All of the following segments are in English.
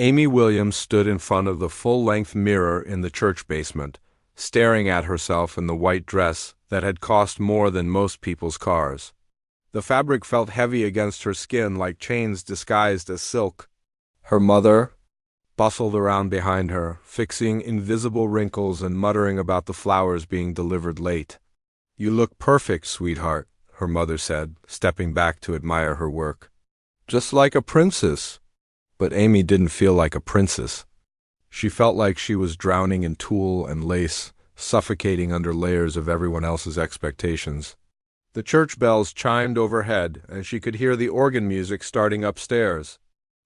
Amy Williams stood in front of the full-length mirror in the church basement, staring at herself in the white dress that had cost more than most people's cars. The fabric felt heavy against her skin like chains disguised as silk. Her mother bustled around behind her, fixing invisible wrinkles and muttering about the flowers being delivered late. "You look perfect, sweetheart," her mother said, stepping back to admire her work. "Just like a princess." But Amy didn't feel like a princess. She felt like she was drowning in tulle and lace, suffocating under layers of everyone else's expectations. The church bells chimed overhead, and she could hear the organ music starting upstairs.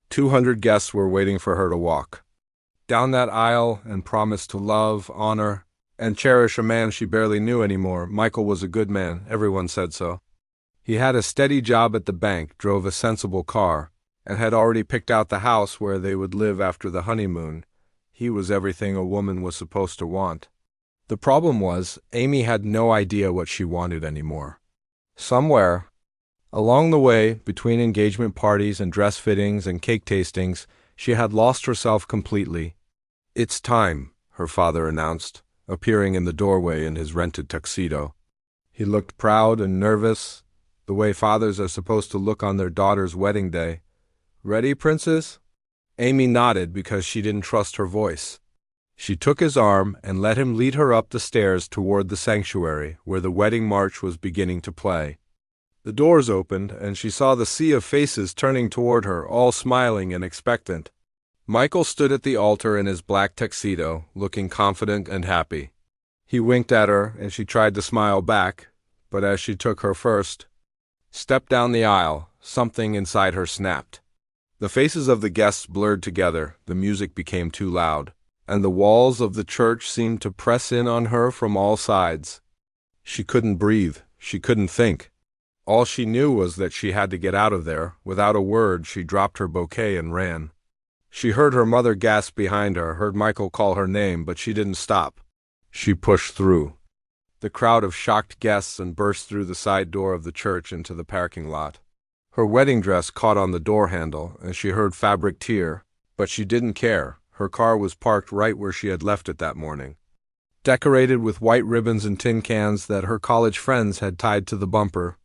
200 guests were waiting for her to walk down that aisle and promise to love, honor, and cherish a man she barely knew anymore. Michael was a good man, everyone said so. He had a steady job at the bank, drove a sensible car, and had already picked out the house where they would live after the honeymoon. He was everything a woman was supposed to want. The problem was, Amy had no idea what she wanted anymore. Somewhere along the way, between engagement parties and dress fittings and cake tastings, she had lost herself completely. "It's time," her father announced, appearing in the doorway in his rented tuxedo. He looked proud and nervous, the way fathers are supposed to look on their daughter's wedding day. "Ready, princess?" Amy nodded because she didn't trust her voice. She took his arm and let him lead her up the stairs toward the sanctuary, where the wedding march was beginning to play. The doors opened, and she saw the sea of faces turning toward her, all smiling and expectant. Michael stood at the altar in his black tuxedo, looking confident and happy. He winked at her, and she tried to smile back, but as she took her first step down the aisle, something inside her snapped. The faces of the guests blurred together, the music became too loud, and the walls of the church seemed to press in on her from all sides. She couldn't breathe, she couldn't think. All she knew was that she had to get out of there. Without a word, she dropped her bouquet and ran. She heard her mother gasp behind her, heard Michael call her name, but she didn't stop. She pushed through the crowd of shocked guests and burst through the side door of the church into the parking lot. Her wedding dress caught on the door handle, and she heard fabric tear, but she didn't care. Her car was parked right where she had left it that morning, decorated with white ribbons and tin cans that her college friends had tied to the bumper.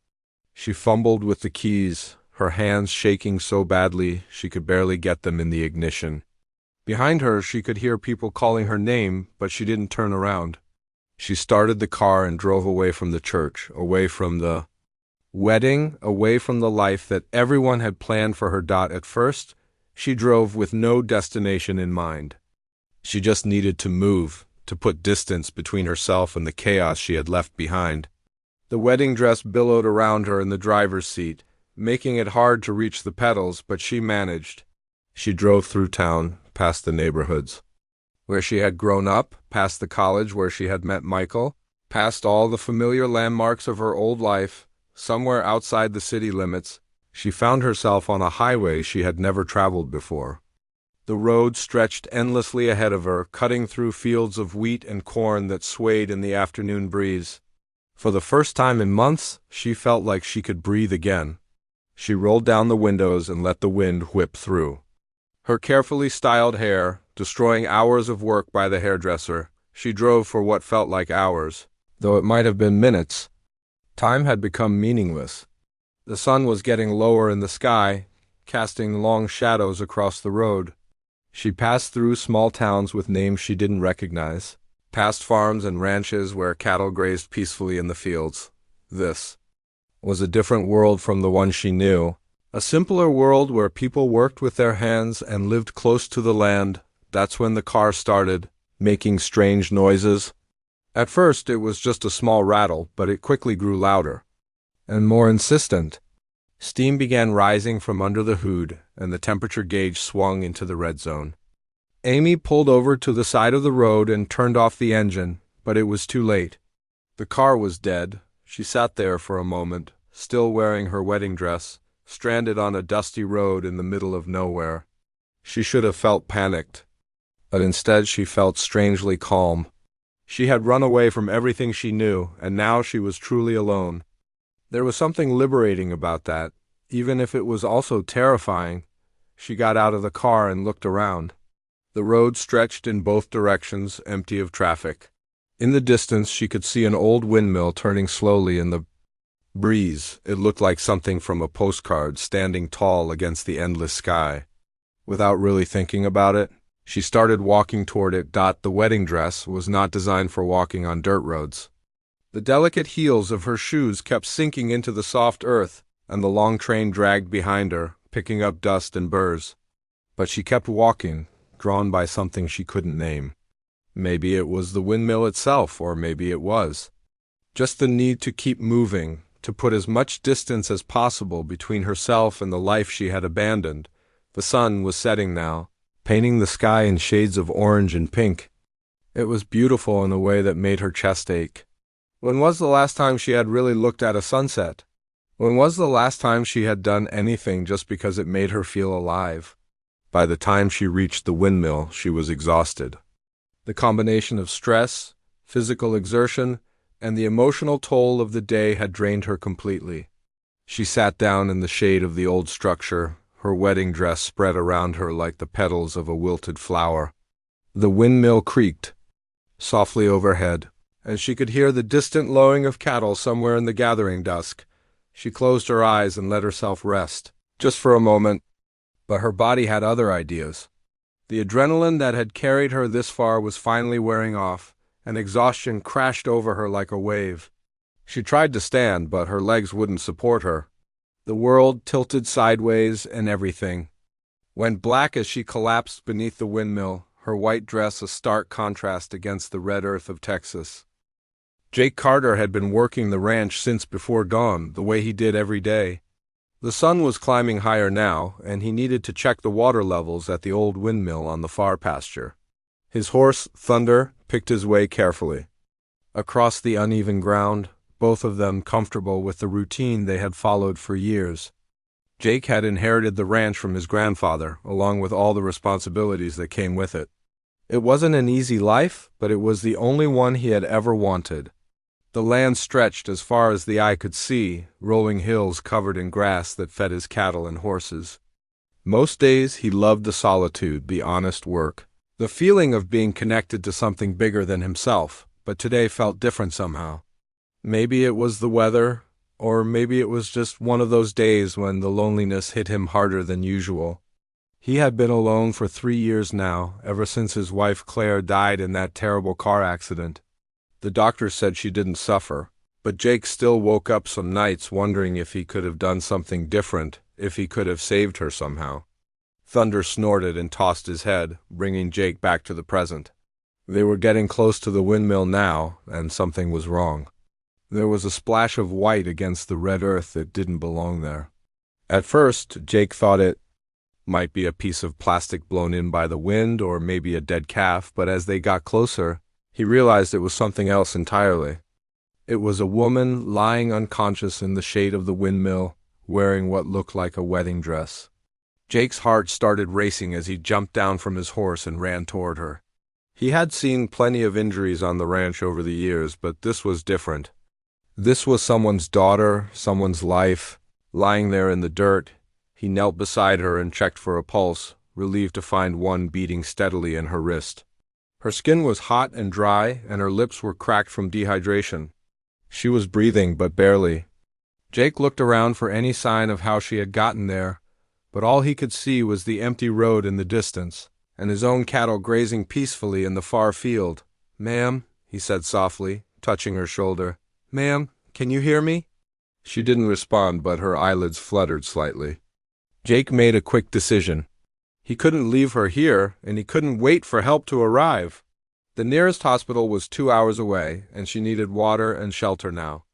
She fumbled with the keys, her hands shaking so badly she could barely get them in the ignition. Behind her, she could hear people calling her name, but she didn't turn around. She started the car and drove away from the church, away from the wedding, away from the life that everyone had planned for her. At first, she drove with no destination in mind. She just needed to move, to put distance between herself and the chaos she had left behind. The wedding dress billowed around her in the driver's seat, making it hard to reach the pedals, but she managed. She drove through town, past the neighborhoods where she had grown up, past the college where she had met Michael, past all the familiar landmarks of her old life. Somewhere outside the city limits, she found herself on a highway she had never traveled before. The road stretched endlessly ahead of her, cutting through fields of wheat and corn that swayed in the afternoon breeze. For the first time in months, she felt like she could breathe again. She rolled down the windows and let the wind whip through her carefully styled hair, destroying hours of work by the hairdresser. She drove for what felt like hours, though it might have been minutes. Time had become meaningless. The sun was getting lower in the sky, casting long shadows across the road. She passed through small towns with names she didn't recognize, past farms and ranches where cattle grazed peacefully in the fields. This was a different world from the one she knew, a simpler world where people worked with their hands and lived close to the land. That's when the car started, making strange noises. At first it was just a small rattle, but it quickly grew louder and more insistent. Steam began rising from under the hood, and the temperature gauge swung into the red zone. Amy pulled over to the side of the road and turned off the engine, but it was too late. The car was dead. She sat there for a moment, still wearing her wedding dress, stranded on a dusty road in the middle of nowhere. She should have felt panicked, but instead she felt strangely calm. She had run away from everything she knew, and now she was truly alone. There was something liberating about that, even if it was also terrifying. She got out of the car and looked around. The road stretched in both directions, empty of traffic. In the distance, she could see an old windmill turning slowly in the breeze. It looked like something from a postcard, standing tall against the endless sky. Without really thinking about it, she started walking toward it. The wedding dress was not designed for walking on dirt roads. The delicate heels of her shoes kept sinking into the soft earth, and the long train dragged behind her, picking up dust and burrs. But she kept walking, drawn by something she couldn't name. Maybe it was the windmill itself, or maybe it was just the need to keep moving, to put as much distance as possible between herself and the life she had abandoned. The sun was setting now, painting the sky in shades of orange and pink. It was beautiful in a way that made her chest ache. When was the last time she had really looked at a sunset? When was the last time she had done anything just because it made her feel alive? By the time she reached the windmill, she was exhausted. The combination of stress, physical exertion, and the emotional toll of the day had drained her completely. She sat down in the shade of the old structure, her wedding dress spread around her like the petals of a wilted flower. The windmill creaked softly overhead, and she could hear the distant lowing of cattle somewhere in the gathering dusk. She closed her eyes and let herself rest, just for a moment, but her body had other ideas. The adrenaline that had carried her this far was finally wearing off, and exhaustion crashed over her like a wave. She tried to stand, but her legs wouldn't support her. The world tilted sideways and everything went black as she collapsed beneath the windmill, her white dress a stark contrast against the red earth of Texas. Jake Carter had been working the ranch since before dawn, the way he did every day. The sun was climbing higher now, and he needed to check the water levels at the old windmill on the far pasture. His horse, Thunder, picked his way carefully across the uneven ground, both of them comfortable with the routine they had followed for years. Jake had inherited the ranch from his grandfather, along with all the responsibilities that came with it. It wasn't an easy life, but it was the only one he had ever wanted. The land stretched as far as the eye could see, rolling hills covered in grass that fed his cattle and horses. Most days he loved the solitude, the honest work, the feeling of being connected to something bigger than himself, but today felt different somehow. Maybe it was the weather, or maybe it was just one of those days when the loneliness hit him harder than usual. He had been alone for 3 years now, ever since his wife Claire died in that terrible car accident. The doctor said she didn't suffer, but Jake still woke up some nights wondering if he could have done something different, if he could have saved her somehow. Thunder snorted and tossed his head, bringing Jake back to the present. They were getting close to the windmill now, and something was wrong. There was a splash of white against the red earth that didn't belong there. At first, Jake thought it might be a piece of plastic blown in by the wind, or maybe a dead calf, but as they got closer, he realized it was something else entirely. It was a woman lying unconscious in the shade of the windmill, wearing what looked like a wedding dress. Jake's heart started racing as he jumped down from his horse and ran toward her. He had seen plenty of injuries on the ranch over the years, but this was different. This was someone's daughter, someone's life, lying there in the dirt. He knelt beside her and checked for a pulse, relieved to find one beating steadily in her wrist. Her skin was hot and dry, and her lips were cracked from dehydration. She was breathing, but barely. Jake looked around for any sign of how she had gotten there, but all he could see was the empty road in the distance, and his own cattle grazing peacefully in the far field. "Ma'am," he said softly, touching her shoulder. "Ma'am, can you hear me?" She didn't respond, but her eyelids fluttered slightly. Jake made a quick decision. He couldn't leave her here, and he couldn't wait for help to arrive. The nearest hospital was 2 hours away, and she needed water and shelter now.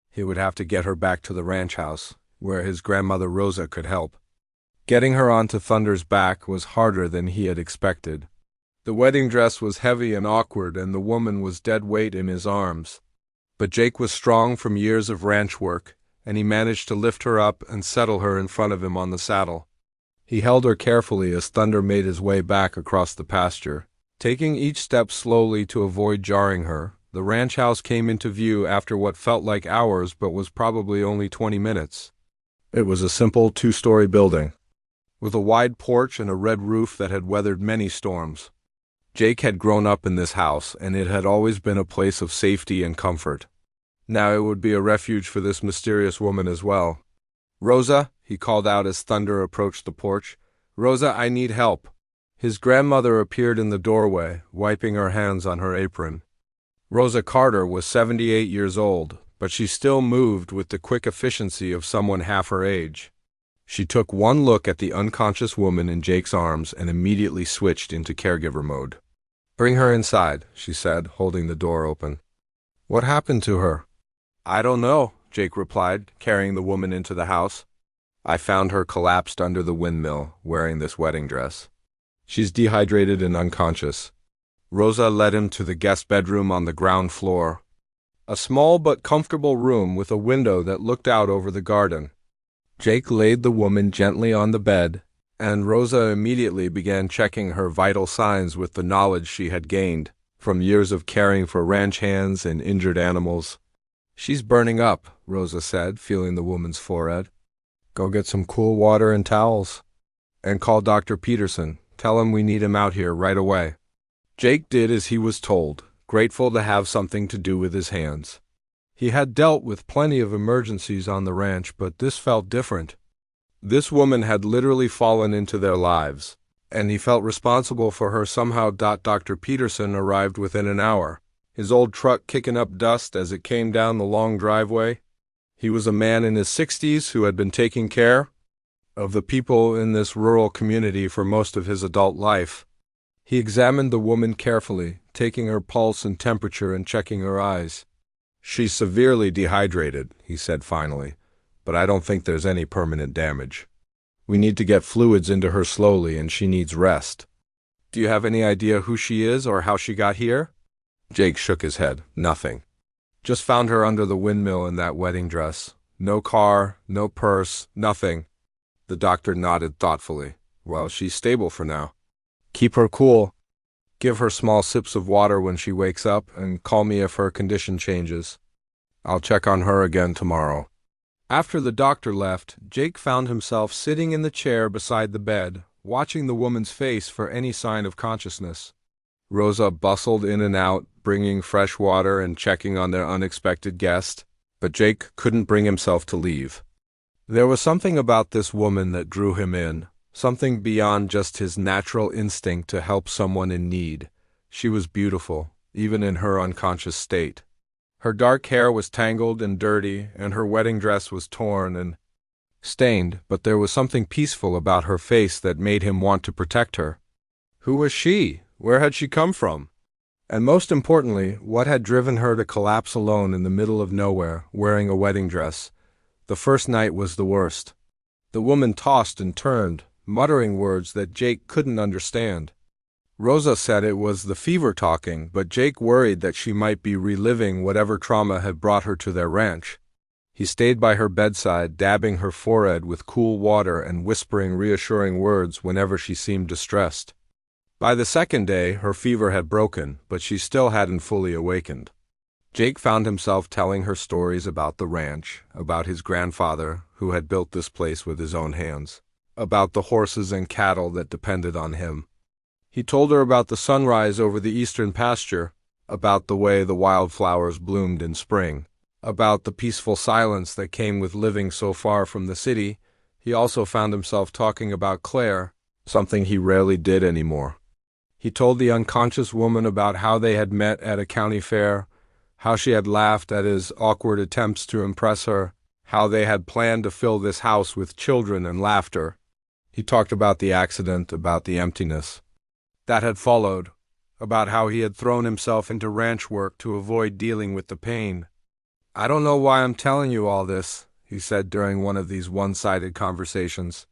He would have to get her back to the ranch house, where his grandmother Rosa could help. Getting her onto Thunder's back was harder than he had expected. The wedding dress was heavy and awkward, and the woman was dead weight in his arms. But Jake was strong from years of ranch work, and he managed to lift her up and settle her in front of him on the saddle. He held her carefully as Thunder made his way back across the pasture. Taking each step slowly to avoid jarring her, the ranch house came into view after what felt like hours but was probably only 20 minutes. It was a simple 2-story building. with a wide porch and a red roof that had weathered many storms. Jake had grown up in this house, and it had always been a place of safety and comfort. Now it would be a refuge for this mysterious woman as well. "Rosa," he called out as thunder approached the porch. "Rosa, I need help." His grandmother appeared in the doorway, wiping her hands on her apron. Rosa Carter was 78 years old, but she still moved with the quick efficiency of someone half her age. She took one look at the unconscious woman in Jake's arms and immediately switched into caregiver mode. "Bring her inside," she said, holding the door open. "What happened to her?" "I don't know," Jake replied, carrying the woman into the house. "I found her collapsed under the windmill, wearing this wedding dress. She's dehydrated and unconscious." Rosa led him to the guest bedroom on the ground floor, a small but comfortable room with a window that looked out over the garden. Jake laid the woman gently on the bed, and Rosa immediately began checking her vital signs with the knowledge she had gained from years of caring for ranch hands and injured animals. "She's burning up," Rosa said, feeling the woman's forehead. "Go get some cool water and towels. And call Dr. Peterson. Tell him we need him out here right away." Jake did as he was told, grateful to have something to do with his hands. He had dealt with plenty of emergencies on the ranch, but this felt different. This woman had literally fallen into their lives, and he felt responsible for her somehow. Dr. Peterson arrived within an hour, his old truck kicking up dust as it came down the long driveway. He was a man in his 60s who had been taking care of the people in this rural community for most of his adult life. He examined the woman carefully, taking her pulse and temperature and checking her eyes. "She's severely dehydrated," he said finally, "but I don't think there's any permanent damage. We need to get fluids into her slowly, and she needs rest." "Do you have any idea who she is or how she got here?" Jake shook his head. "Nothing. Just found her under the windmill in that wedding dress. No car, no purse, nothing." The doctor nodded thoughtfully. "Well, she's stable for now. Keep her cool. Give her small sips of water when she wakes up, and call me if her condition changes. I'll check on her again tomorrow." After the doctor left, Jake found himself sitting in the chair beside the bed, watching the woman's face for any sign of consciousness. Rosa bustled in and out, bringing fresh water and checking on their unexpected guest, but Jake couldn't bring himself to leave. There was something about this woman that drew him in. Something beyond just his natural instinct to help someone in need. She was beautiful, even in her unconscious state. Her dark hair was tangled and dirty, and her wedding dress was torn and stained, but there was something peaceful about her face that made him want to protect her. Who was she? Where had she come from? And most importantly, what had driven her to collapse alone in the middle of nowhere, wearing a wedding dress? The first night was the worst. The woman tossed and turned, muttering words that Jake couldn't understand. Rosa said it was the fever talking, but Jake worried that she might be reliving whatever trauma had brought her to their ranch. He stayed by her bedside, dabbing her forehead with cool water and whispering reassuring words whenever she seemed distressed. By the second day, her fever had broken, but she still hadn't fully awakened. Jake found himself telling her stories about the ranch, about his grandfather, who had built this place with his own hands, about the horses and cattle that depended on him. He told her about the sunrise over the eastern pasture, about the way the wildflowers bloomed in spring, about the peaceful silence that came with living so far from the city. He also found himself talking about Claire, something he rarely did anymore. He told the unconscious woman about how they had met at a county fair, how she had laughed at his awkward attempts to impress her, how they had planned to fill this house with children and laughter. He talked about the accident, about the emptiness that had followed, about how he had thrown himself into ranch work to avoid dealing with the pain. "I don't know why I'm telling you all this," he said during one of these one-sided conversations.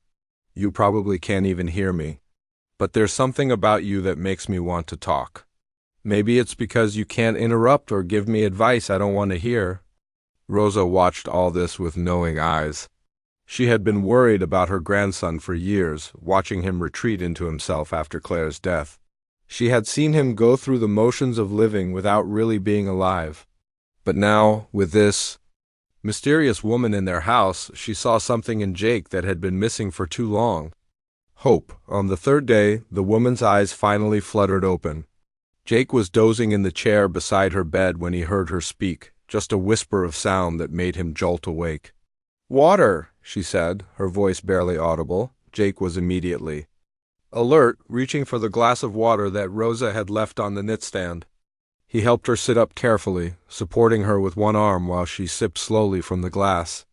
"You probably can't even hear me. But there's something about you that makes me want to talk. Maybe it's because you can't interrupt or give me advice I don't want to hear." Rosa watched all this with knowing eyes. She had been worried about her grandson for years, watching him retreat into himself after Claire's death. She had seen him go through the motions of living without really being alive. But now, with this mysterious woman in their house, she saw something in Jake that had been missing for too long. Hope. On the third day, the woman's eyes finally fluttered open. Jake was dozing in the chair beside her bed when he heard her speak, just a whisper of sound that made him jolt awake. "Water," she said, her voice barely audible. Jake was immediately alert, reaching for the glass of water that Rosa had left on the nightstand. He helped her sit up carefully, supporting her with one arm while she sipped slowly from the glass.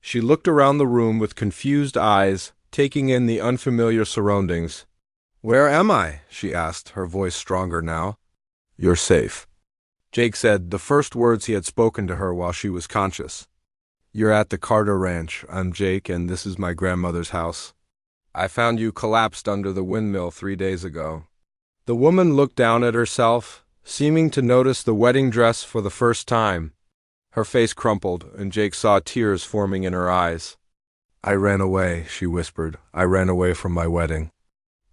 She looked around the room with confused eyes, taking in the unfamiliar surroundings. "Where am I?" she asked, her voice stronger now. "You're safe," Jake said, the first words he had spoken to her while she was conscious. "You're at the Carter Ranch. I'm Jake, and this is my grandmother's house. I found you collapsed under the windmill 3 days ago." The woman looked down at herself, seeming to notice the wedding dress for the first time. Her face crumpled, and Jake saw tears forming in her eyes. "I ran away," she whispered. "I ran away from my wedding."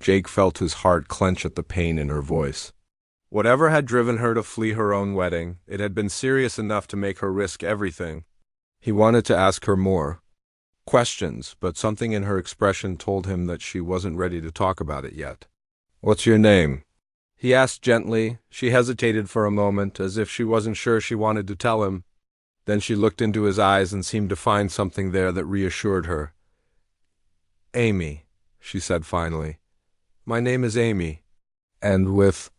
Jake felt his heart clench at the pain in her voice. Whatever had driven her to flee her own wedding, it had been serious enough to make her risk everything. He wanted to ask her more questions, but something in her expression told him that she wasn't ready to talk about it yet. "What's your name?" he asked gently. She hesitated for a moment, as if she wasn't sure she wanted to tell him. Then she looked into his eyes and seemed to find something there that reassured her. "Amy," she said finally. "My name is Amy." And with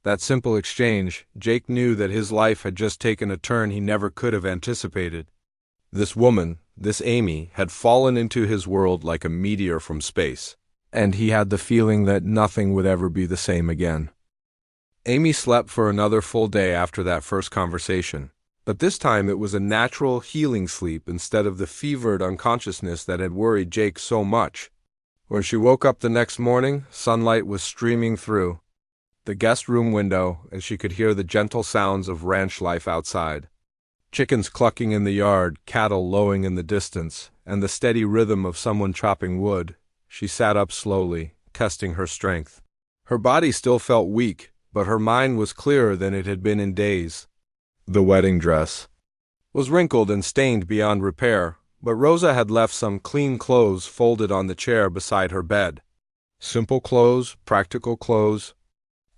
that simple exchange, Jake knew that his life had just taken a turn he never could have anticipated. This woman, this Amy, had fallen into his world like a meteor from space, and he had the feeling that nothing would ever be the same again. Amy slept for another full day after that first conversation, but this time it was a natural, healing sleep instead of the fevered unconsciousness that had worried Jake so much. When she woke up the next morning, sunlight was streaming through the guest room window, and she could hear the gentle sounds of ranch life outside. Chickens clucking in the yard, cattle lowing in the distance, and the steady rhythm of someone chopping wood. She sat up slowly, testing her strength. Her body still felt weak, but her mind was clearer than it had been in days. The wedding dress was wrinkled and stained beyond repair, but Rosa had left some clean clothes folded on the chair beside her bed. Simple clothes, practical clothes,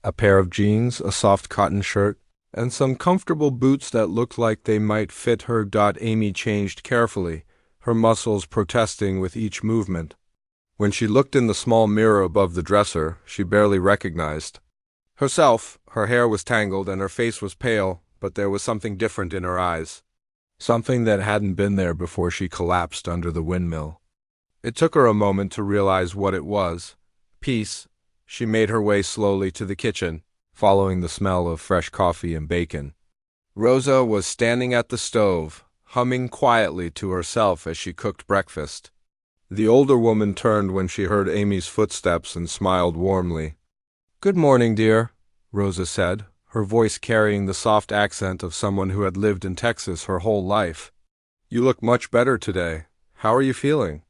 a pair of jeans, a soft cotton shirt, and some comfortable boots that looked like they might fit her. Amy changed carefully, her muscles protesting with each movement. When she looked in the small mirror above the dresser, she barely recognized herself. Her hair was tangled and her face was pale, but there was something different in her eyes. Something that hadn't been there before she collapsed under the windmill. It took her a moment to realize what it was. Peace. She made her way slowly to the kitchen, following the smell of fresh coffee and bacon. Rosa was standing at the stove, humming quietly to herself as she cooked breakfast. The older woman turned when she heard Amy's footsteps and smiled warmly. "Good morning, dear," Rosa said, her voice carrying the soft accent of someone who had lived in Texas her whole life. "You look much better today. How are you feeling?"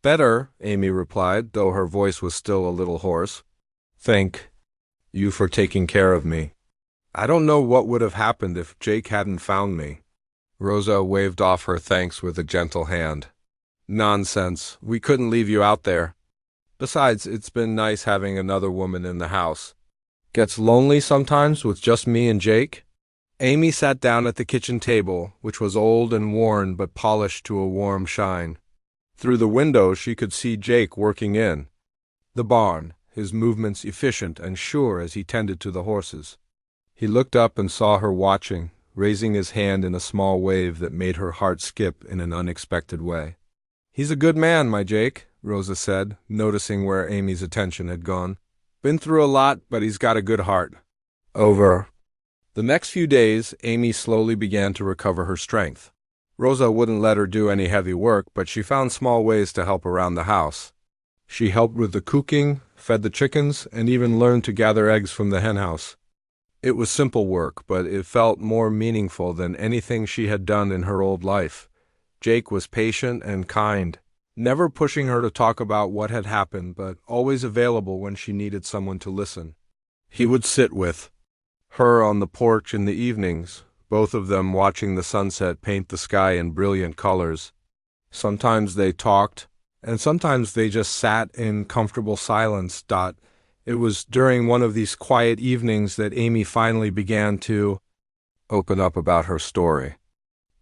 "Better," Amy replied, though her voice was still a little hoarse. "Thank you for taking care of me. I don't know what would have happened if Jake hadn't found me." Rosa waved off her thanks with a gentle hand. "Nonsense. We couldn't leave you out there. Besides, it's been nice having another woman in the house. Gets lonely sometimes with just me and Jake?" Amy sat down at the kitchen table, which was old and worn but polished to a warm shine. Through the window she could see Jake working in the barn, his movements efficient and sure as he tended to the horses. He looked up and saw her watching, raising his hand in a small wave that made her heart skip in an unexpected way. "He's a good man, my Jake," Rosa said, noticing where Amy's attention had gone. "Been through a lot, but he's got a good heart." Over the next few days, Amy slowly began to recover her strength. Rosa wouldn't let her do any heavy work, but she found small ways to help around the house. She helped with the cooking, fed the chickens, and even learned to gather eggs from the henhouse. It was simple work, but it felt more meaningful than anything she had done in her old life. Jake was patient and kind, never pushing her to talk about what had happened, but always available when she needed someone to listen. He would sit with her on the porch in the evenings, both of them watching the sunset paint the sky in brilliant colors. Sometimes they talked, And sometimes they just sat in comfortable silence. It was during one of these quiet evenings that Amy finally began to open up about her story.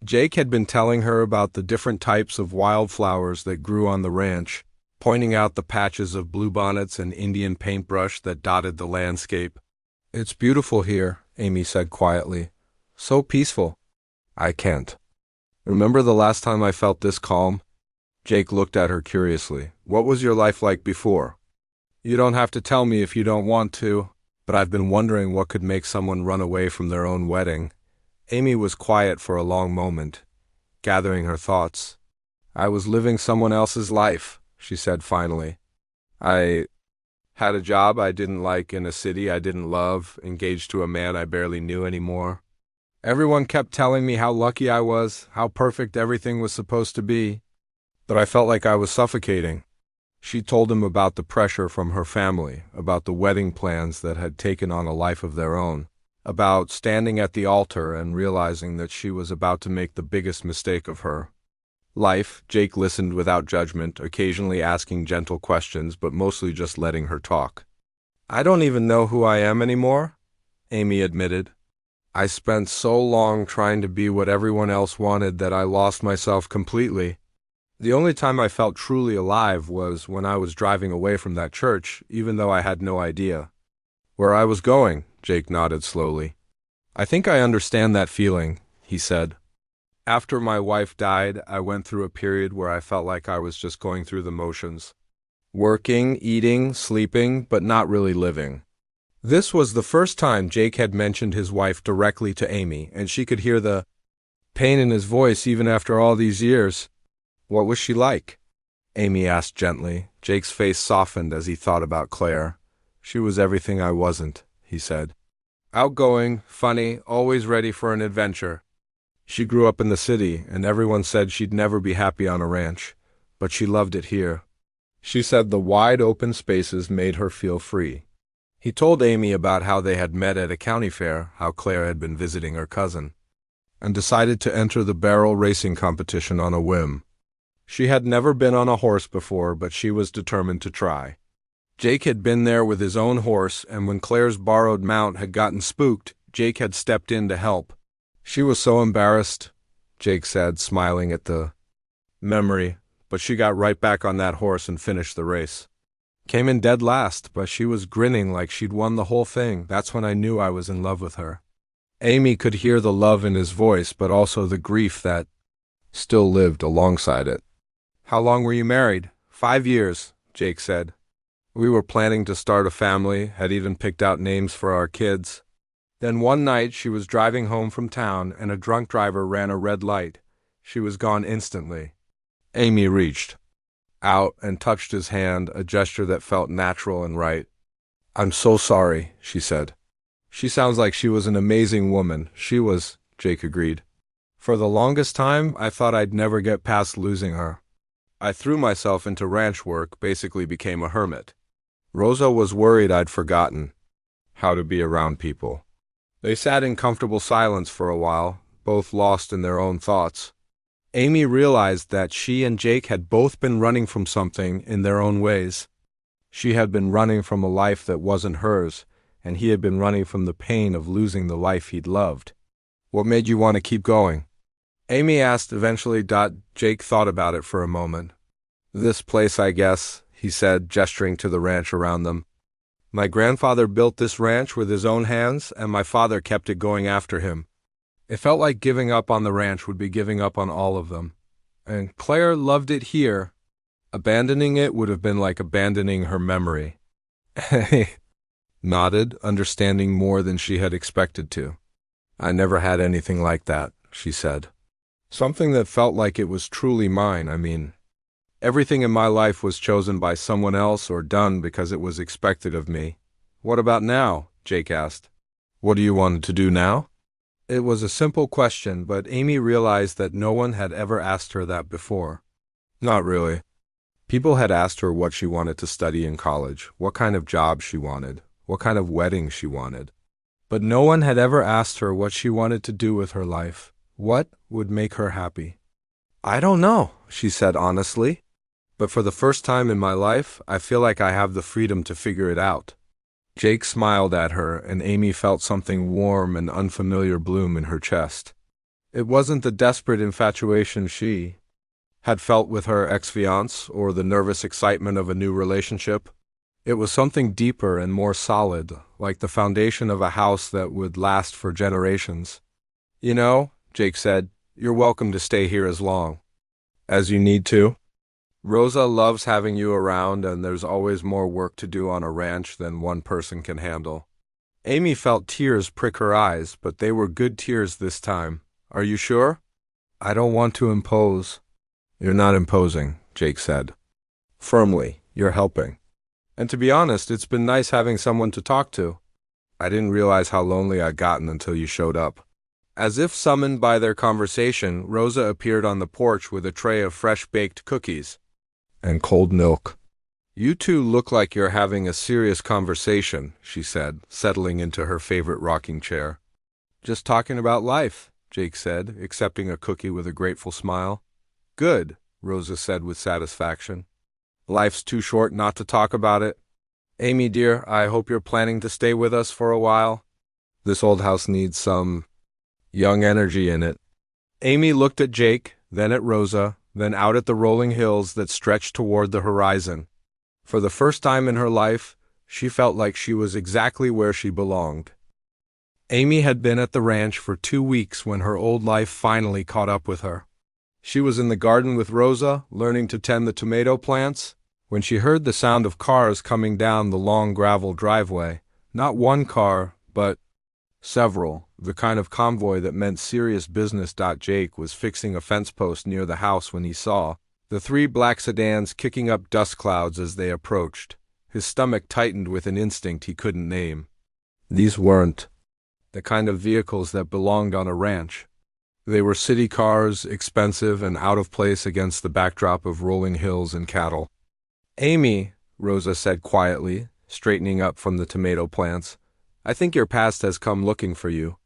Jake had been telling her about the different types of wildflowers that grew on the ranch, pointing out the patches of bluebonnets and Indian paintbrush that dotted the landscape. "It's beautiful here," Amy said quietly. "So peaceful." "I can't. Remember the last time I felt this calm?" Jake looked at her curiously. "What was your life like before?" "You don't have to tell me if you don't want to, but I've been wondering what could make someone run away from their own wedding." Amy was quiet for a long moment, gathering her thoughts. "I was living someone else's life," she said finally. "I had a job I didn't like in a city I didn't love, engaged to a man I barely knew anymore. Everyone kept telling me how lucky I was, how perfect everything was supposed to be, but I felt like I was suffocating." She told him about the pressure from her family, about the wedding plans that had taken on a life of their own, about standing at the altar and realizing that she was about to make the biggest mistake of her life. Jake listened without judgment, occasionally asking gentle questions, but mostly just letting her talk. "I don't even know who I am anymore," Amy admitted. "I spent so long trying to be what everyone else wanted that I lost myself completely. The only time I felt truly alive was when I was driving away from that church, even though I had no idea where I was going." Jake nodded slowly. "I think I understand that feeling," he said. "After my wife died, I went through a period where I felt like I was just going through the motions. Working, eating, sleeping, but not really living." This was the first time Jake had mentioned his wife directly to Amy, and she could hear the pain in his voice even after all these years. "What was she like?" Amy asked gently. Jake's face softened as he thought about Claire. "She was everything I wasn't," he said. "Outgoing, funny, always ready for an adventure. She grew up in the city, and everyone said she'd never be happy on a ranch, but she loved it here." She said the wide open spaces made her feel free. He told Amy about how they had met at a county fair, how Claire had been visiting her cousin, and decided to enter the barrel racing competition on a whim. She had never been on a horse before, but she was determined to try. Jake had been there with his own horse, and when Claire's borrowed mount had gotten spooked, Jake had stepped in to help. "She was so embarrassed," Jake said, smiling at the memory, "but she got right back on that horse and finished the race. Came in dead last, but she was grinning like she'd won the whole thing. That's when I knew I was in love with her." Amy could hear the love in his voice, but also the grief that still lived alongside it. "How long were you married?" 5 years, Jake said. "We were planning to start a family, had even picked out names for our kids. Then one night she was driving home from town, and a drunk driver ran a red light. She was gone instantly." Amy reached out and touched his hand, a gesture that felt natural and right. "I'm so sorry," she said. "She sounds like she was an amazing woman." "She was," Jake agreed. "For the longest time, I thought I'd never get past losing her. I threw myself into ranch work, basically became a hermit. Rosa was worried I'd forgotten how to be around people." They sat in comfortable silence for a while, both lost in their own thoughts. Amy realized that she and Jake had both been running from something in their own ways. She had been running from a life that wasn't hers, and he had been running from the pain of losing the life he'd loved. "What made you want to keep going?" Amy asked eventually. Jake thought about it for a moment. "This place, I guess," he said, gesturing to the ranch around them. "My grandfather built this ranch with his own hands, and my father kept it going after him. It felt like giving up on the ranch would be giving up on all of them. And Claire loved it here. Abandoning it would have been like abandoning her memory." He nodded, understanding more than she had expected to. "I never had anything like that," she said. "Something that felt like it was truly mine. I mean, everything in my life was chosen by someone else or done because it was expected of me." "What about now?" Jake asked. "What do you want to do now?" It was a simple question, but Amy realized that no one had ever asked her that before. Not really. People had asked her what she wanted to study in college, what kind of job she wanted, what kind of wedding she wanted. But no one had ever asked her what she wanted to do with her life, what would make her happy. "I don't know," she said honestly. But for the first time in my life, I feel like I have the freedom to figure it out. Jake smiled at her, and Amy felt something warm and unfamiliar bloom in her chest. It wasn't the desperate infatuation she had felt with her ex-fiancé or the nervous excitement of a new relationship. It was something deeper and more solid, like the foundation of a house that would last for generations. You know, Jake said, you're welcome to stay here as long as you need to. Rosa loves having you around, and there's always more work to do on a ranch than one person can handle. Amy felt tears prick her eyes, but they were good tears this time. Are you sure? I don't want to impose. You're not imposing, Jake said. Firmly, you're helping. And to be honest, it's been nice having someone to talk to. I didn't realize how lonely I'd gotten until you showed up. As if summoned by their conversation, Rosa appeared on the porch with a tray of fresh-baked cookies and cold milk. You two look like you're having a serious conversation, she said, settling into her favorite rocking chair. Just talking about life, Jake said, accepting a cookie with a grateful smile. Good, Rosa said with satisfaction. Life's too short not to talk about it. Amy, dear, I hope you're planning to stay with us for a while. This old house needs some young energy in it. Amy looked at Jake, then at Rosa, then out at the rolling hills that stretched toward the horizon. For the first time in her life, she felt like she was exactly where she belonged. Amy had been at the ranch for 2 weeks when her old life finally caught up with her. She was in the garden with Rosa, learning to tend the tomato plants, when she heard the sound of cars coming down the long gravel driveway. Not one car, but several, the kind of convoy that meant serious business. Jake was fixing a fence post near the house when he saw the 3 black sedans kicking up dust clouds as they approached. His stomach tightened with an instinct he couldn't name. These weren't the kind of vehicles that belonged on a ranch. They were city cars, expensive and out of place against the backdrop of rolling hills and cattle. Amy, Rosa said quietly, straightening up from the tomato plants, I think your past has come looking for you.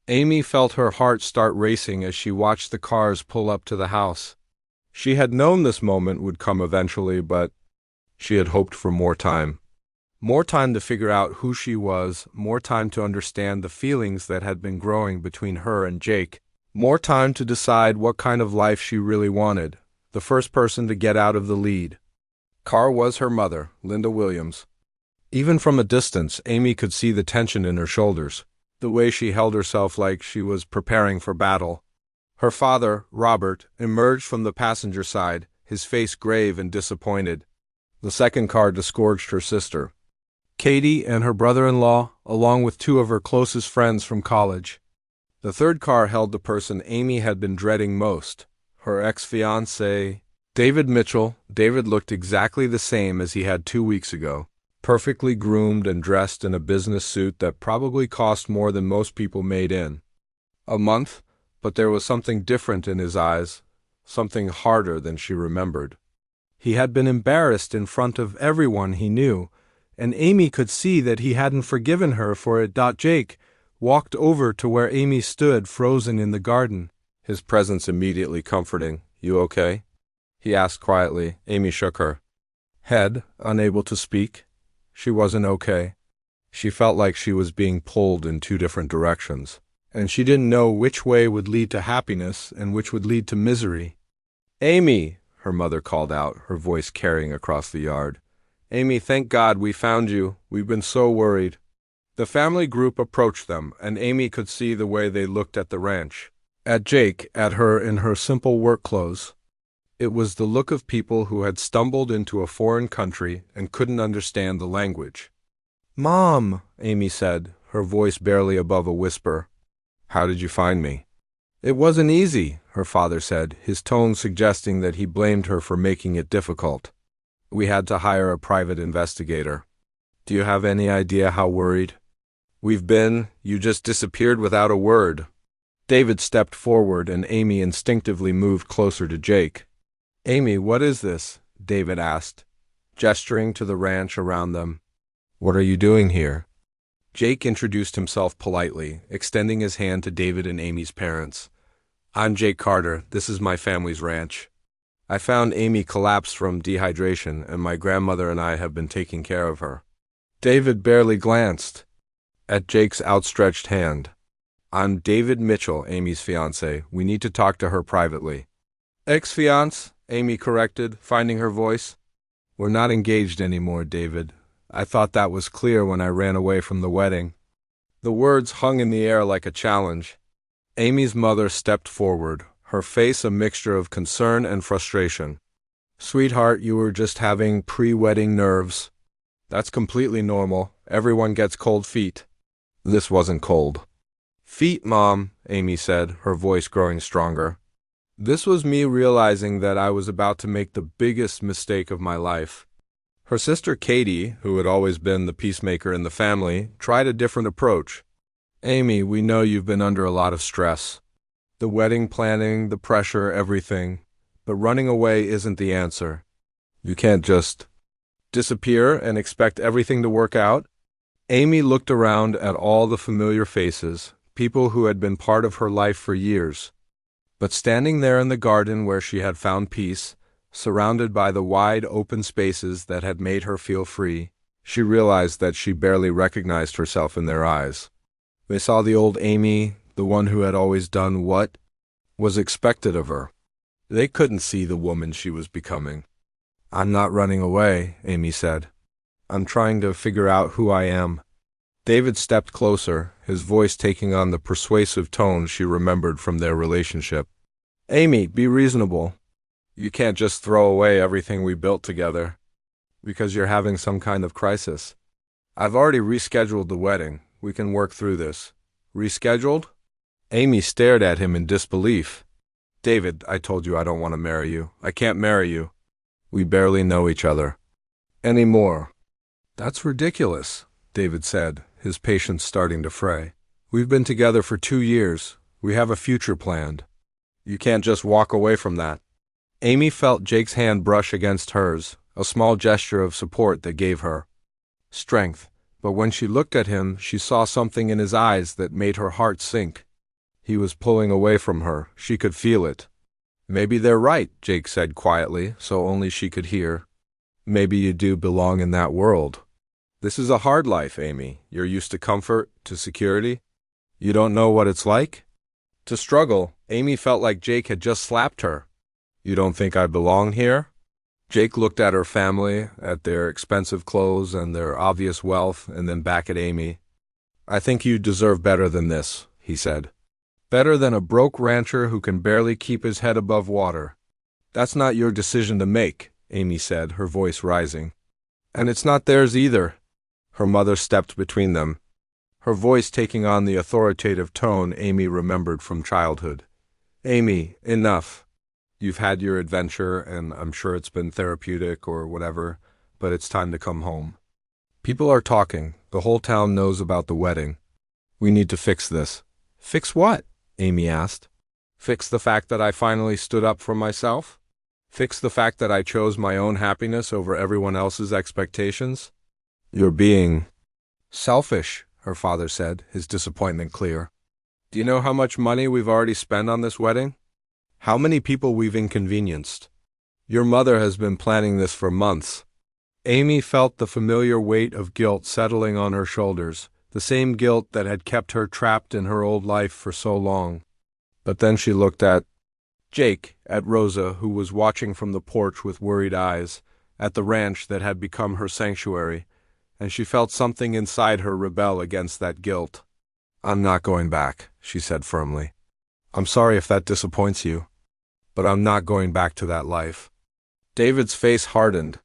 Amy felt her heart start racing as she watched the cars pull up to the house. She had known this moment would come eventually, but she had hoped for more time. More time to figure out who she was, more time to understand the feelings that had been growing between her and Jake, more time to decide what kind of life she really wanted, the first person to get out of the lead. Car was her mother, Linda Williams. Even from a distance, Amy could see the tension in her shoulders, the way she held herself like she was preparing for battle. Her father, Robert, emerged from the passenger side, his face grave and disappointed. The second car disgorged her sister, Katie, and her brother-in-law, along with 2 of her closest friends from college. The third car held the person Amy had been dreading most, her ex-fiancé, David Mitchell. David looked exactly the same as he had 2 weeks ago, perfectly groomed and dressed in a business suit that probably cost more than most people made in a month, but there was something different in his eyes, something harder than she remembered. He had been embarrassed in front of everyone he knew, and Amy could see that he hadn't forgiven her for it. Jake walked over to where Amy stood frozen in the garden, his presence immediately comforting. You okay? He asked quietly. Amy shook her head, unable to speak. She wasn't okay. She felt like she was being pulled in 2 different directions, and she didn't know which way would lead to happiness and which would lead to misery. Amy, her mother called out, her voice carrying across the yard. Amy, thank God we found you. We've been so worried. The family group approached them, and Amy could see the way they looked at the ranch, at Jake, at her in her simple work clothes. It was the look of people who had stumbled into a foreign country and couldn't understand the language. Mom, Amy said, her voice barely above a whisper. How did you find me? It wasn't easy, her father said, his tone suggesting that he blamed her for making it difficult. We had to hire a private investigator. Do you have any idea how worried we've been? You just disappeared without a word. David stepped forward, and Amy instinctively moved closer to Jake. Amy, what is this? David asked, gesturing to the ranch around them. What are you doing here? Jake introduced himself politely, extending his hand to David and Amy's parents. I'm Jake Carter. This is my family's ranch. I found Amy collapsed from dehydration, and my grandmother and I have been taking care of her. David barely glanced at Jake's outstretched hand. I'm David Mitchell, Amy's fiancé. We need to talk to her privately. Ex-fiance, Amy corrected, finding her voice. We're not engaged anymore, David. I thought that was clear when I ran away from the wedding. The words hung in the air like a challenge. Amy's mother stepped forward, her face a mixture of concern and frustration. Sweetheart, you were just having pre-wedding nerves. That's completely normal. Everyone gets cold feet. This wasn't cold. Feet, Mom, Amy said, her voice growing stronger. This was me realizing that I was about to make the biggest mistake of my life. Her sister Katie, who had always been the peacemaker in the family, tried a different approach. Amy, we know you've been under a lot of stress. The wedding planning, the pressure, everything. But running away isn't the answer. You can't just disappear and expect everything to work out. Amy looked around at all the familiar faces, people who had been part of her life for years. But standing there in the garden where she had found peace, surrounded by the wide open spaces that had made her feel free, she realized that she barely recognized herself in their eyes. They saw the old Amy, the one who had always done what was expected of her. They couldn't see the woman she was becoming. I'm not running away, Amy said. I'm trying to figure out who I am. David stepped closer, his voice taking on the persuasive tone she remembered from their relationship. Amy, be reasonable. You can't just throw away everything we built together because you're having some kind of crisis. I've already rescheduled the wedding. We can work through this. Rescheduled? Amy stared at him in disbelief. David, I told you I don't want to marry you. I can't marry you. We barely know each other. Anymore. That's ridiculous, David said, his patience starting to fray. We've been together for 2 years. We have a future planned. You can't just walk away from that. Amy felt Jake's hand brush against hers, a small gesture of support that gave her strength. But when she looked at him, she saw something in his eyes that made her heart sink. He was pulling away from her. She could feel it. Maybe they're right, Jake said quietly, so only she could hear. Maybe you do belong in that world. This is a hard life, Amy. You're used to comfort, to security. You don't know what it's like? To struggle. Amy felt like Jake had just slapped her. You don't think I belong here? Jake looked at her family, at their expensive clothes and their obvious wealth, and then back at Amy. I think you deserve better than this, he said. Better than a broke rancher who can barely keep his head above water. That's not your decision to make, Amy said, her voice rising. And it's not theirs either. Her mother stepped between them, her voice taking on the authoritative tone Amy remembered from childhood. Amy, enough. You've had your adventure, and I'm sure it's been therapeutic or whatever, but it's time to come home. People are talking. The whole town knows about the wedding. We need to fix this. Fix what? Amy asked. Fix the fact that I finally stood up for myself? Fix the fact that I chose my own happiness over everyone else's expectations? You're being selfish, her father said, his disappointment clear. Do you know how much money we've already spent on this wedding? How many people we've inconvenienced? Your mother has been planning this for months. Amy felt the familiar weight of guilt settling on her shoulders, the same guilt that had kept her trapped in her old life for so long. But then she looked at Jake, at Rosa, who was watching from the porch with worried eyes, at the ranch that had become her sanctuary, and she felt something inside her rebel against that guilt. I'm not going back, she said firmly. I'm sorry if that disappoints you, but I'm not going back to that life. David's face hardened.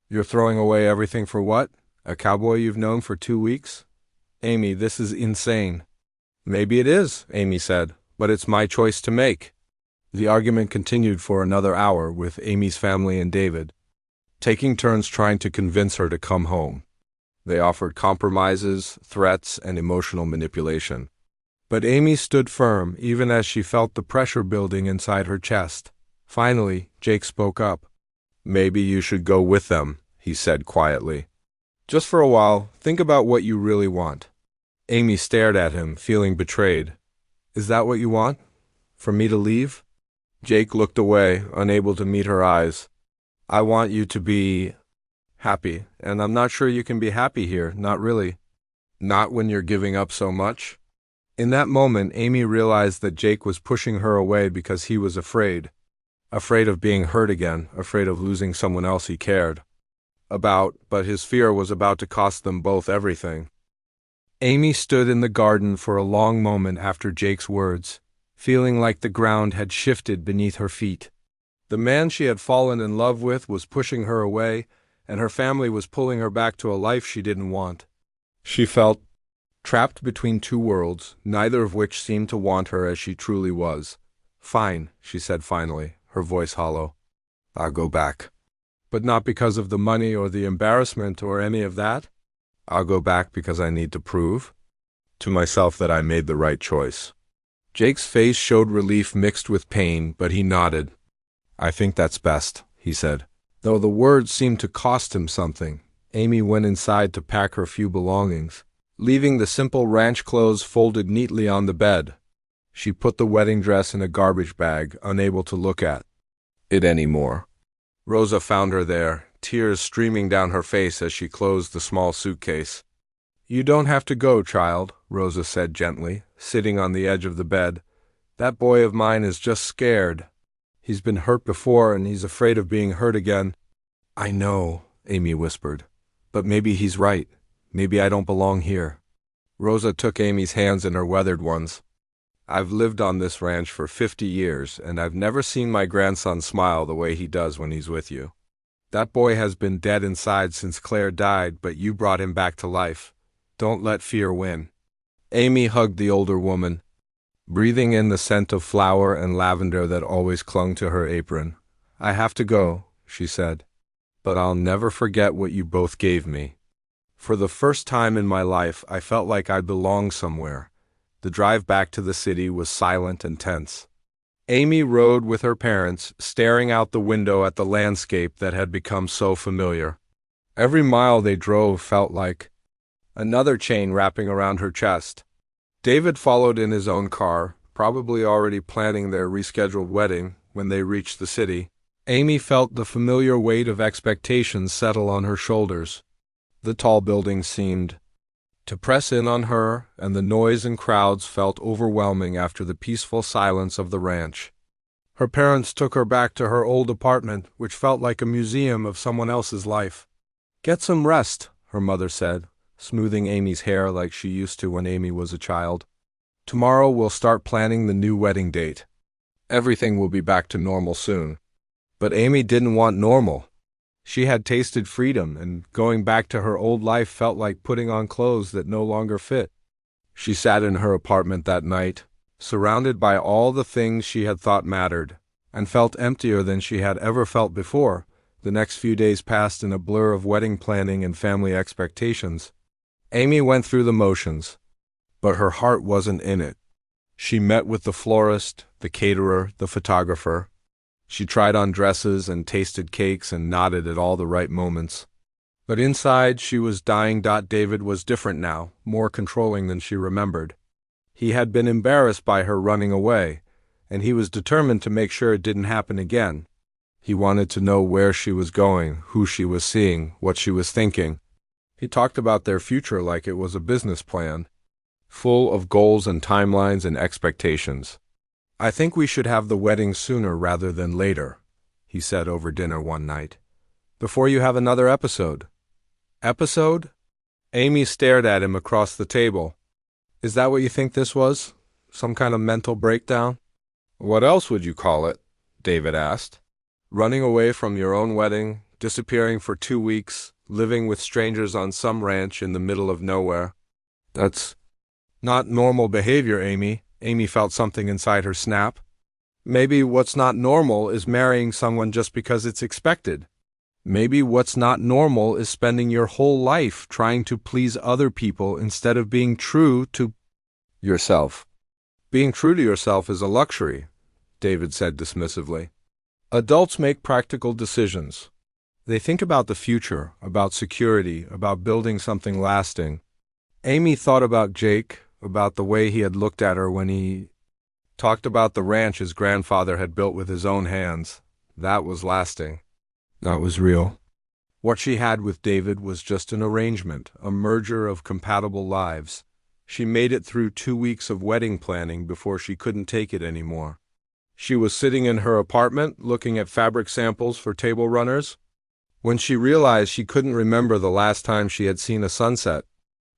You're throwing away everything for what? A cowboy you've known for 2 weeks? Amy, this is insane. Maybe it is, Amy said, but it's my choice to make. The argument continued for another hour with Amy's family and David, taking turns trying to convince her to come home. They offered compromises, threats, and emotional manipulation. But Amy stood firm, even as she felt the pressure building inside her chest. Finally, Jake spoke up. Maybe you should go with them, he said quietly. Just for a while, think about what you really want. Amy stared at him, feeling betrayed. Is that what you want? For me to leave? Jake looked away, unable to meet her eyes. I want you to be happy, and I'm not sure you can be happy here, not really. Not when you're giving up so much. In that moment, Amy realized that Jake was pushing her away because he was afraid. Afraid of being hurt again, afraid of losing someone else he cared about, but his fear was about to cost them both everything. Amy stood in the garden for a long moment after Jake's words, feeling like the ground had shifted beneath her feet. The man she had fallen in love with was pushing her away, and her family was pulling her back to a life she didn't want. She felt trapped between two worlds, neither of which seemed to want her as she truly was. Fine, she said finally, her voice hollow. I'll go back. But not because of the money or the embarrassment or any of that. I'll go back because I need to prove to myself that I made the right choice. Jake's face showed relief mixed with pain, but he nodded. I think that's best, he said. Though the words seemed to cost him something, Amy went inside to pack her few belongings, leaving the simple ranch clothes folded neatly on the bed. She put the wedding dress in a garbage bag, unable to look at it anymore. Rosa found her there, tears streaming down her face as she closed the small suitcase. You don't have to go, child, Rosa said gently, sitting on the edge of the bed. That boy of mine is just scared. He's been hurt before and he's afraid of being hurt again. I know, Amy whispered. But maybe he's right. Maybe I don't belong here. Rosa took Amy's hands in her weathered ones. I've lived on this ranch for 50 years, and I've never seen my grandson smile the way he does when he's with you. That boy has been dead inside since Claire died, but you brought him back to life. Don't let fear win. Amy hugged the older woman, breathing in the scent of flower and lavender that always clung to her apron. I have to go, she said, but I'll never forget what you both gave me. For the first time in my life, I felt like I belonged somewhere. The drive back to the city was silent and tense. Amy rode with her parents, staring out the window at the landscape that had become so familiar. Every mile they drove felt like another chain wrapping around her chest. David followed in his own car, probably already planning their rescheduled wedding when they reached the city. Amy felt the familiar weight of expectations settle on her shoulders. The tall buildings seemed to press in on her, and the noise and crowds felt overwhelming after the peaceful silence of the ranch. Her parents took her back to her old apartment, which felt like a museum of someone else's life. Get some rest, her mother said, smoothing Amy's hair like she used to when Amy was a child. Tomorrow we'll start planning the new wedding date. Everything will be back to normal soon. But Amy didn't want normal. She had tasted freedom, and going back to her old life felt like putting on clothes that no longer fit. She sat in her apartment that night, surrounded by all the things she had thought mattered, and felt emptier than she had ever felt before. The next few days passed in a blur of wedding planning and family expectations. Amy went through the motions, but her heart wasn't in it. She met with the florist, the caterer, the photographer. She tried on dresses and tasted cakes and nodded at all the right moments. But inside she was dying. David was different now, more controlling than she remembered. He had been embarrassed by her running away, and he was determined to make sure it didn't happen again. He wanted to know where she was going, who she was seeing, what she was thinking. He talked about their future like it was a business plan, full of goals and timelines and expectations. I think we should have the wedding sooner rather than later, he said over dinner one night. Before you have another episode. Episode? Amy stared at him across the table. Is that what you think this was? Some kind of mental breakdown? What else would you call it? David asked. Running away from your own wedding, disappearing for 2 weeks, living with strangers on some ranch in the middle of nowhere. That's not normal behavior, Amy. Amy felt something inside her snap. Maybe what's not normal is marrying someone just because it's expected. Maybe what's not normal is spending your whole life trying to please other people instead of being true to yourself. Being true to yourself is a luxury, David said dismissively. Adults make practical decisions. They think about the future, about security, about building something lasting. Amy thought about Jake, about the way he had looked at her when he Talked about the ranch his grandfather had built with his own hands. That was lasting. That was real. What she had with David was just an arrangement, a merger of compatible lives. She made it through 2 weeks of wedding planning before she couldn't take it anymore. She was sitting in her apartment, looking at fabric samples for table runners, when she realized she couldn't remember the last time she had seen a sunset.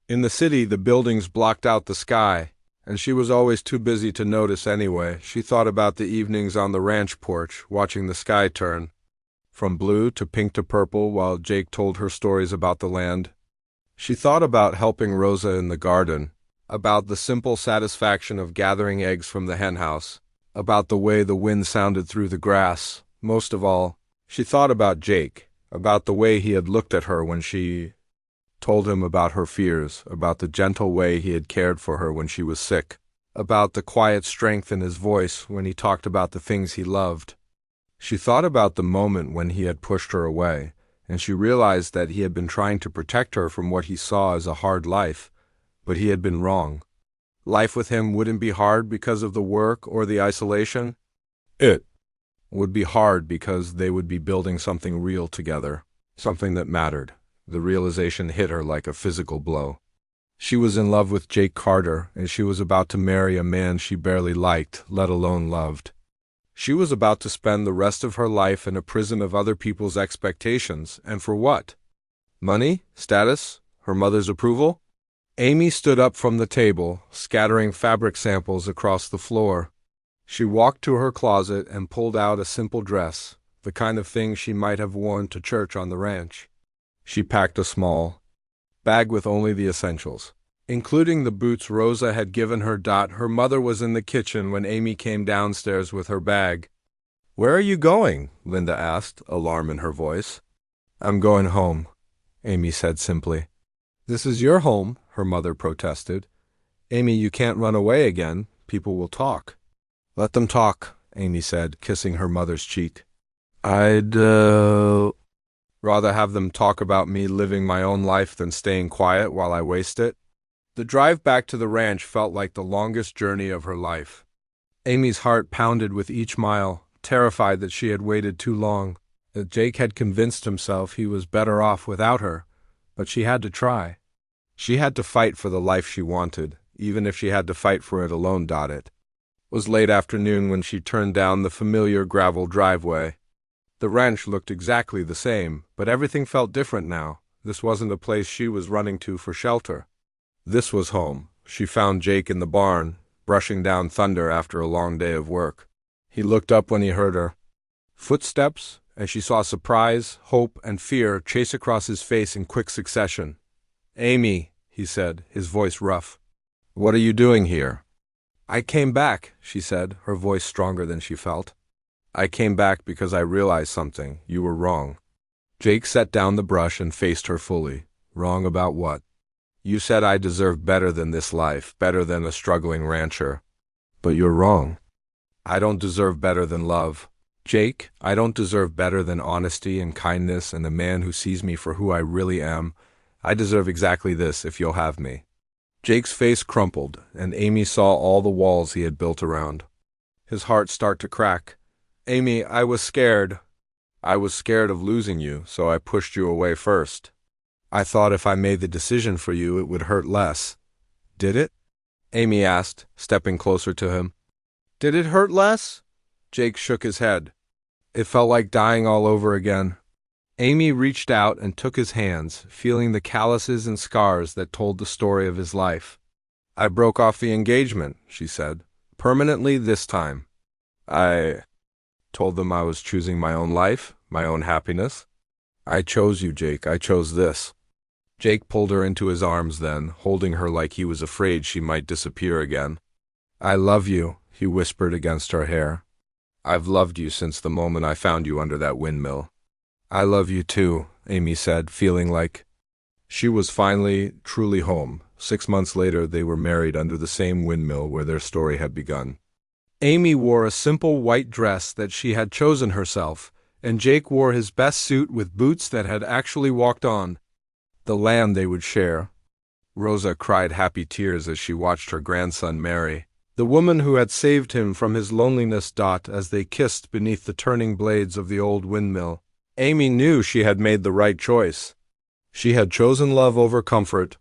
In the city, the buildings blocked out the sky, and she was always too busy to notice anyway. She thought about the evenings on the ranch porch, watching the sky turn from blue to pink to purple while Jake told her stories about the land. She thought about helping Rosa in the garden, about the simple satisfaction of gathering eggs from the henhouse, about the way the wind sounded through the grass. Most of all, she thought about Jake, about the way he had looked at her when she told him about her fears, about the gentle way he had cared for her when she was sick, about the quiet strength in his voice when he talked about the things he loved. She thought about the moment when he had pushed her away, and she realized that he had been trying to protect her from what he saw as a hard life, but he had been wrong. Life with him wouldn't be hard because of the work or the isolation. It would be hard because they would be building something real together, something that mattered. The realization hit her like a physical blow. She was in love with Jake Carter, and she was about to marry a man she barely liked, let alone loved. She was about to spend the rest of her life in a prison of other people's expectations, and for what? Money? Status? Her mother's approval? Amy stood up from the table, scattering fabric samples across the floor. She walked to her closet and pulled out a simple dress, the kind of thing she might have worn to church on the ranch. She packed a small bag with only the essentials, including the boots Rosa had given her. Her mother was in the kitchen when Amy came downstairs with her bag. "Where are you going?" Linda asked, alarm in her voice. "I'm going home," Amy said simply. "This is your home," her mother protested. "Amy, you can't run away again. People will talk." "Let them talk," Amy said, kissing her mother's cheek. "I'd rather have them talk about me living my own life than staying quiet while I waste it." The drive back to the ranch felt like the longest journey of her life. Amy's heart pounded with each mile, terrified that she had waited too long, that Jake had convinced himself he was better off without her, but she had to try. She had to fight for the life she wanted, even if she had to fight for it alone. It was late afternoon when she turned down the familiar gravel driveway. The ranch looked exactly the same, but everything felt different now. This wasn't a place she was running to for shelter. This was home. She found Jake in the barn, brushing down thunder after a long day of work. He looked up when he heard her footsteps, and she saw surprise, hope, and fear chase across his face in quick succession. "Amy," he said, his voice rough. "What are you doing here?" "I came back," she said, her voice stronger than she felt. "I came back because I realized something. You were wrong." Jake set down the brush and faced her fully. "Wrong about what?" "You said I deserved better than this life, better than a struggling rancher. But you're wrong. I don't deserve better than love. Jake, I don't deserve better than honesty and kindness and a man who sees me for who I really am. I deserve exactly this if you'll have me." Jake's face crumpled, and Amy saw all the walls he had built around. His heart started to crack. "Amy, I was scared. I was scared of losing you, so I pushed you away first. I thought if I made the decision for you, it would hurt less." "Did it?" Amy asked, stepping closer to him. "Did it hurt less?" Jake shook his head. It felt like dying all over again. Amy reached out and took his hands, feeling the calluses and scars that told the story of his life. "I broke off the engagement," she said. "Permanently this time. I told them I was choosing my own life, my own happiness. I chose you, Jake. I chose this." Jake pulled her into his arms then, holding her like he was afraid she might disappear again. "I love you," he whispered against her hair. "I've loved you since the moment I found you under that windmill." "I love you too," Amy said, feeling like she was finally, truly home. 6 months later, they were married under the same windmill where their story had begun. Amy wore a simple white dress that she had chosen herself, and Jake wore his best suit with boots that had actually walked on. The land they would share. Rosa cried happy tears as she watched her grandson marry. The woman who had saved him from his loneliness. As they kissed beneath the turning blades of the old windmill, Amy knew she had made the right choice. She had chosen love over comfort,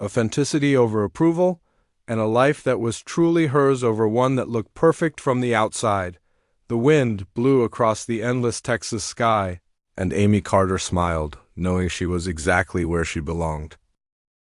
authenticity over approval, and a life that was truly hers over one that looked perfect from the outside. The wind blew across the endless Texas sky, and Amy Carter smiled, knowing she was exactly where she belonged.